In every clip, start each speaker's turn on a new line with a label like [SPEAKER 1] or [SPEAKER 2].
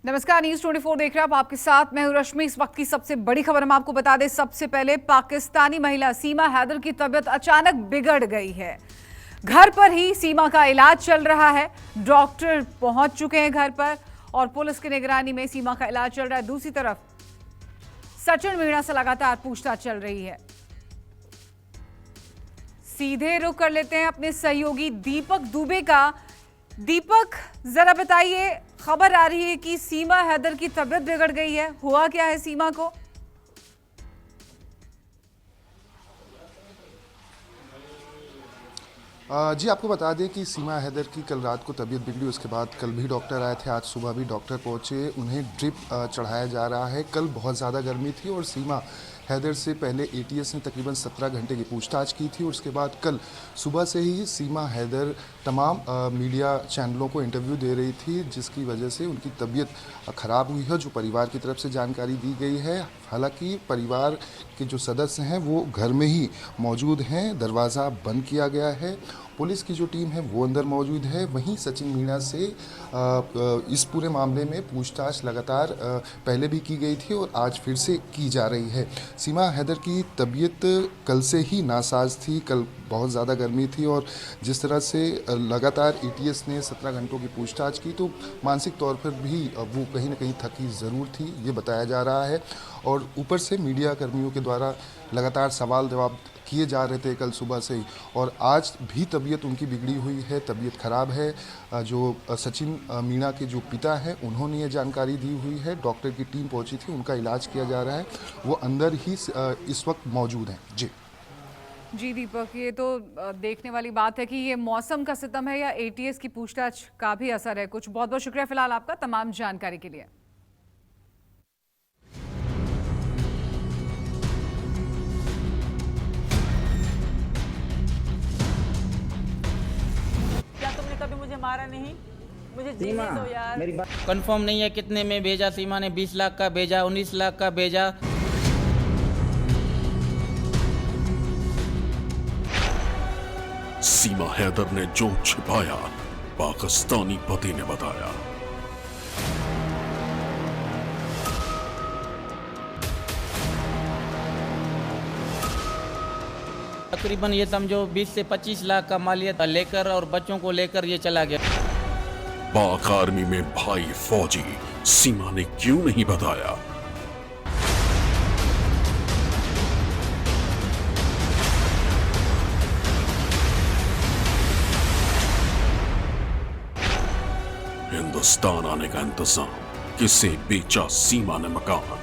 [SPEAKER 1] नमस्कार, न्यूज 24 देख रहे हैं आप। आपके साथ मैं हूं रश्मि। इस वक्त की सबसे बड़ी खबर हम आपको बता दें। सबसे पहले पाकिस्तानी महिला सीमा हैदर की तबीयत अचानक बिगड़ गई है। घर पर ही सीमा का इलाज चल रहा है। डॉक्टर पहुंच चुके हैं घर पर और पुलिस की निगरानी में सीमा का इलाज चल रहा है। दूसरी तरफ सचिन मीणा से लगातार पूछताछ चल रही है। सीधे रुख कर लेते हैं अपने सहयोगी दीपक दुबे का। दीपक, जरा बताइए, खबर आ रही है कि सीमा हैदर की तबीयत बिगड़ गई है। हुआ क्या है सीमा को?
[SPEAKER 2] जी आपको बता दें कि सीमा हैदर की कल रात को तबीयत बिगड़ी। उसके बाद कल भी डॉक्टर आए थे, आज सुबह भी डॉक्टर पहुंचे। उन्हें ड्रिप चढ़ाया जा रहा है। कल बहुत ज़्यादा गर्मी थी और सीमा हैदर से पहले एटीएस ने तकरीबन 17 घंटे की पूछताछ की थी। और उसके बाद कल सुबह से ही सीमा हैदर तमाम मीडिया चैनलों को इंटरव्यू दे रही थी, जिसकी वजह से उनकी तबीयत ख़राब हुई है, जो परिवार की तरफ से जानकारी दी गई है। हालांकि परिवार के जो सदस्य हैं वो घर में ही मौजूद हैं, दरवाज़ा बंद किया गया है। पुलिस की जो टीम है वो अंदर मौजूद है। वहीं सचिन मीणा से इस पूरे मामले में पूछताछ लगातार पहले भी की गई थी और आज फिर से की जा रही है। सीमा हैदर की तबीयत कल से ही नासाज थी। कल बहुत ज़्यादा गर्मी थी और जिस तरह से लगातार एटीएस ने 17 घंटों की पूछताछ की, तो मानसिक तौर पर भी वो कहीं ना कहीं थकी ज़रूर थी, ये बताया जा रहा है। और ऊपर से मीडिया कर्मियों के द्वारा लगातार सवाल जवाब किए जा रहे थे कल सुबह से ही। और आज भी तबीयत उनकी बिगड़ी हुई है, तबीयत ख़राब है। जो सचिन मीणा के जो पिता हैं उन्होंने ये जानकारी दी हुई है। डॉक्टर की टीम पहुंची थी, उनका इलाज किया जा रहा है। वो अंदर ही इस वक्त मौजूद हैं।
[SPEAKER 1] जी दीपक, ये तो देखने वाली बात है कि ये मौसम का सितम है या एटीएस की पूछताछ का भी असर है कुछ। बहुत बहुत शुक्रिया फिलहाल आपका तमाम जानकारी के लिए।
[SPEAKER 3] तुमने कभी मुझे मारा नहीं, मुझे जीने दो यार।
[SPEAKER 4] मेरी बात कंफर्म नहीं है कितने में भेजा। सीमा ने 20 लाख का भेजा, 19 लाख का भेजा।
[SPEAKER 5] सीमा हैदर ने जो छिपाया, पाकिस्तानी पति ने बताया।
[SPEAKER 4] तकरीबन ये समझो 20 से 25 लाख का मालियत लेकर और बच्चों को लेकर ये चला गया।
[SPEAKER 5] पाक आर्मी में भाई फौजी, सीमा ने क्यों नहीं बताया? हिंदुस्तान आने का इंतजाम, किसे बेचा सीमा ने मकान?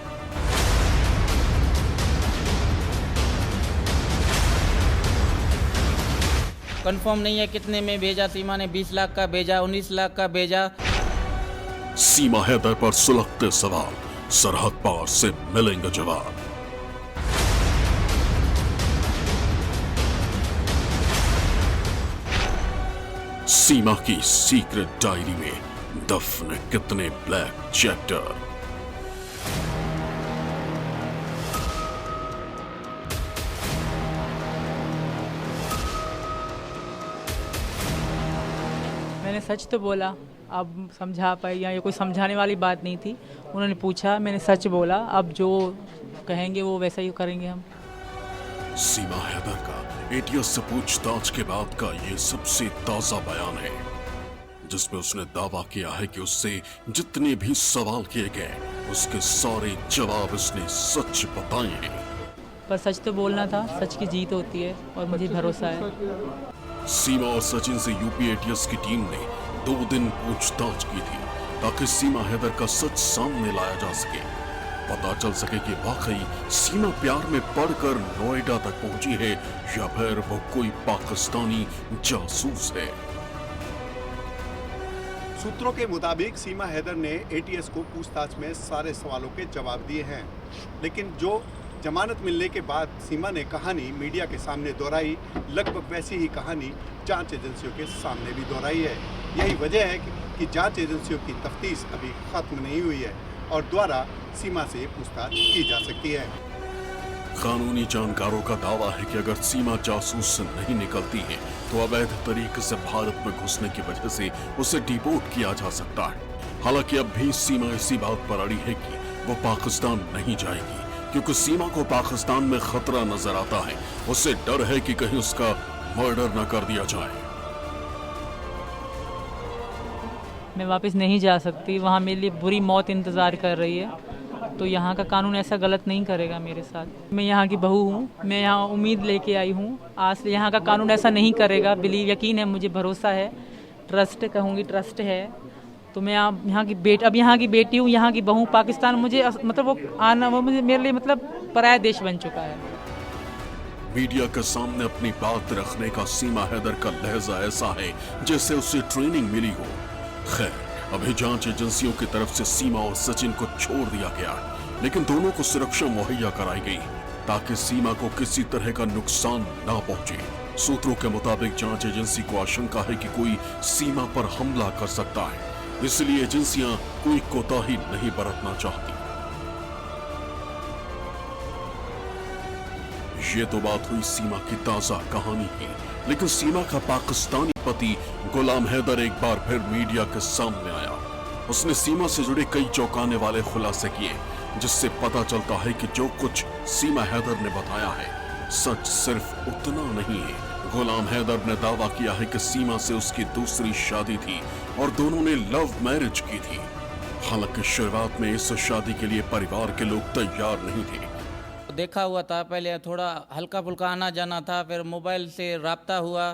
[SPEAKER 4] कंफर्म नहीं है कितने में भेजा। सीमा ने 20 लाख का भेजा, 19 लाख का भेजा।
[SPEAKER 5] सीमा हैदर पर सुलगते सवाल, सरहद पार से मिलेंगे जवाब। सीमा की सीक्रेट डायरी में दफन कितने ब्लैक चैप्टर?
[SPEAKER 3] मैंने सच तो बोला, अब समझा पाई या ये कोई समझाने वाली बात नहीं थी। उन्होंने पूछा, मैंने सच बोला। अब जो कहेंगे वो वैसा ही करेंगे हम।
[SPEAKER 5] सीमा हैदर का एटीएस से पूछताछ के बाद का ये सबसे ताजा बयान है, जिसमें उसने दावा किया है कि उससे जितने भी सवाल किए गए उसके सारे जवाब उसने सच बताए हैं।
[SPEAKER 3] पर सच तो बोलना था, सच की जीत होती है और मुझे भरोसा है।
[SPEAKER 5] सीमा और सचिन से यूपी एटीएस की टीम ने 2 दिन पूछताछ की थी, ताकि सीमा हैदर का सच सामने लाया जा सके। पता चल सके कि वाकई सीमा प्यार में पड़कर नोएडा तक पहुंची है या फिर वो कोई पाकिस्तानी जासूस है।
[SPEAKER 6] सूत्रों के मुताबिक सीमा हैदर ने एटीएस को पूछताछ में सारे सवालों के जवाब दिए हैं, लेकिन जो जमानत मिलने के बाद सीमा ने कहानी मीडिया के सामने दोहराई, लगभग वैसी ही कहानी जांच एजेंसियों के सामने भी दोहराई है। यही वजह है कि जांच एजेंसियों की तफ्तीश अभी खत्म नहीं हुई है और दोबारा सीमा से पूछताछ की जा सकती है।
[SPEAKER 5] कानूनी जानकारों का दावा है कि अगर सीमा जासूस से नहीं निकलती है तो अवैध तरीके से भारत में घुसने की वजह से उसे डिपोर्ट किया जा सकता है। हालांकि अब भी सीमा इसी बात पर अड़ी है कि वो पाकिस्तान नहीं जाएगी, क्योंकि सीमा को पाकिस्तान में खतरा नजर आता है। उससे डर है कि कहीं उसका मर्डर न कर दिया जाए।
[SPEAKER 3] मैं वापस नहीं जा सकती, वहाँ मेरे लिए बुरी मौत इंतज़ार कर रही है। तो यहाँ का कानून ऐसा गलत नहीं करेगा मेरे साथ। मैं यहाँ की बहू हूँ, मैं यहाँ उम्मीद लेके आई हूँ। आज से यहाँ का कानून ऐसा नहीं करेगा, बिलीव, यकीन है, मुझे भरोसा है, ट्रस्ट कहूँगी, ट्रस्ट है। तो मैं यहाँ की अब यहाँ की बेटी हूँ, यहाँ की बहू। पाकिस्तान मुझे मतलब वो आना, वो मुझे मेरे लिए मतलब पराया देश बन चुका है।
[SPEAKER 5] मीडिया के सामने अपनी बात रखने का सीमा हैदर का लहजा ऐसा है जैसे उसे ट्रेनिंग मिली हो। खैर, अभी जांच एजेंसियों की तरफ से सीमा और सचिन को छोड़ दिया गया, लेकिन दोनों को सुरक्षा मुहैया कराई गई ताकि सीमा को किसी तरह का नुकसान ना पहुंचे। सूत्रों के मुताबिक जांच एजेंसी को आशंका है कि कोई सीमा पर हमला कर सकता है, इसलिए एजेंसियां कोई कोताही नहीं बरतना चाहती। ये तो बात हुई सीमा की ताजा कहानी की, लेकिन सीमा का पाकिस्तानी पति गुलाम हैदर एक बार फिर मीडिया के सामने आया। उसने सीमा से जुड़े कई चौंकाने वाले खुलासे किए, जिससे पता चलता है कि जो कुछ सीमा हैदर ने बताया है सच सिर्फ उतना नहीं है। गुलाम हैदर ने दावा किया है कि सीमा से उसकी दूसरी शादी थी और दोनों ने लव मैरिज की थी। हालांकि शुरुआत में इस शादी के लिए परिवार के लोग तैयार नहीं थे।
[SPEAKER 4] देखा हुआ था, पहले थोड़ा हल्का फुल्का आना जाना था, फिर मोबाइल से राब्ता हुआ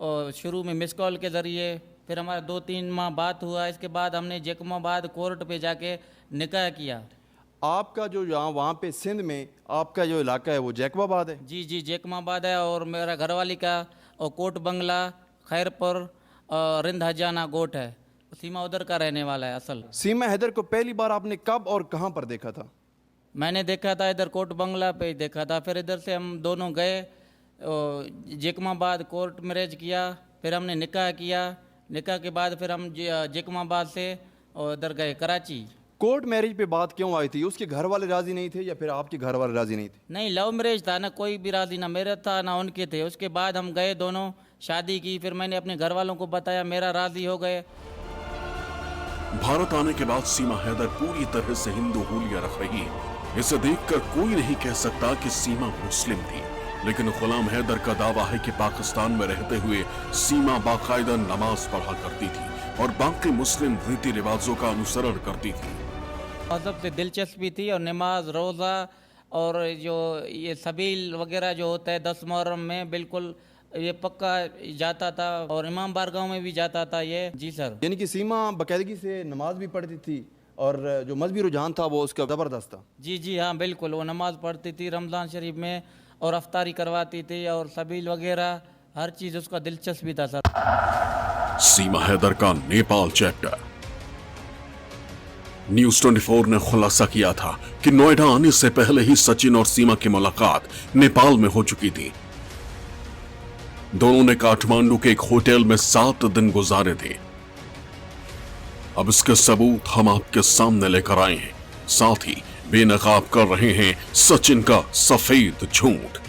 [SPEAKER 4] और शुरू में मिस कॉल के ज़रिए, फिर हमारा 2-3 माह बात हुआ। इसके बाद हमने जैकमाबाद कोर्ट पे जाके निकाह किया।
[SPEAKER 7] आपका जो यहाँ वहाँ पे सिंध में आपका जो इलाका है वो जैकबाबाद है?
[SPEAKER 4] जी जी, जैकमाबाद है। और मेरा घरवाली का और कोट बंगला, खैरपुर और रिंद हजाना गोट है। सीमा उधर का रहने वाला है असल।
[SPEAKER 7] सीमा हैदर को पहली बार आपने कब और कहाँ पर देखा था?
[SPEAKER 4] मैंने देखा था इधर कोट बंगला पे देखा था, फिर इधर से हम दोनों गए जैकमाबाद, कोर्ट मैरिज किया, फिर हमने निकाह किया। निकाह के बाद फिर हम जैकमाबाद से उधर गए कराची।
[SPEAKER 7] कोर्ट मैरिज पे बात क्यों आई थी? उसके घर वाले राजी नहीं थे या फिर आपके घर वाले राजी नहीं थे?
[SPEAKER 4] नहीं, लव मैरिज था, ना कोई भी राजी, ना मेरा था ना उनके थे। उसके बाद हम गए, दोनों शादी की, फिर मैंने अपने घर वालों को बताया, मेरा राजी हो गए।
[SPEAKER 5] भारत आने के बाद सीमा हैदर पूरी तरह से हिंदू हुलिया रख रही है। इसे देखकर कोई नहीं कह सकता कि सीमा मुस्लिम थी, लेकिन गुलाम हैदर का दावा है कि पाकिस्तान में रहते हुए सीमा बाकायदा नमाज पढ़ा करती थी और बाकी मुस्लिम रीति रिवाजों का अनुसरण करती थी।
[SPEAKER 4] मज़हब से दिलचस्पी थी और नमाज, रोज़ा और जो ये सबील वगैरह जो होता है 10 मुहर्रम में, बिल्कुल ये पक्का जाता था और इमाम बारगाह में भी जाता था ये। जी सर।
[SPEAKER 7] यानी कि सीमा बाकायदगी से नमाज भी पढ़ती थी और जो मजहबी रुझान था वो उसका ज़बरदस्त था?
[SPEAKER 4] जी जी हाँ, बिल्कुल। वो नमाज पढ़ती थी रमज़ान शरीफ में और अफ्तारी करवाती थी और सबील वगैरह हर चीज़ उसका दिलचस्पी था सर।
[SPEAKER 5] सीमा हैदर का नेपाल चैप्टर। न्यूज़ 24 ने खुलासा किया था कि नोएडा आने से पहले ही सचिन और सीमा की मुलाकात नेपाल में हो चुकी थी। दोनों ने काठमांडू के एक होटल में 7 दिन गुजारे थे। अब इसके सबूत हम आपके सामने लेकर आए हैं, साथ ही बेनकाब कर रहे हैं सचिन का सफेद झूठ।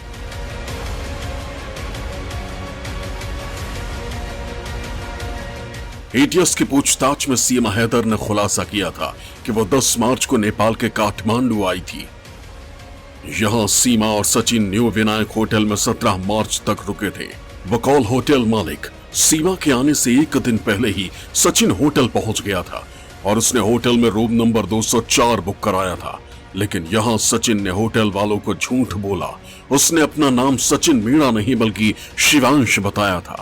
[SPEAKER 5] एटीएस की पूछताछ में सीमा हैदर ने खुलासा किया था कि वो 10 मार्च को नेपाल के काठमांडू आई थी। यहां सीमा और सचिन न्यू विनायक होटल में 17 मार्च तक रुके थे। बकौल होटल मालिक, सीमा के आने से 1 दिन पहले ही सचिन होटल पहुंच गया था और उसने होटल में रूम नंबर 204 बुक कराया था। लेकिन यहां सचिन ने होटल वालों को झूठ बोला। उसने अपना नाम सचिन मीणा नहीं बल्कि शिवांश बताया था।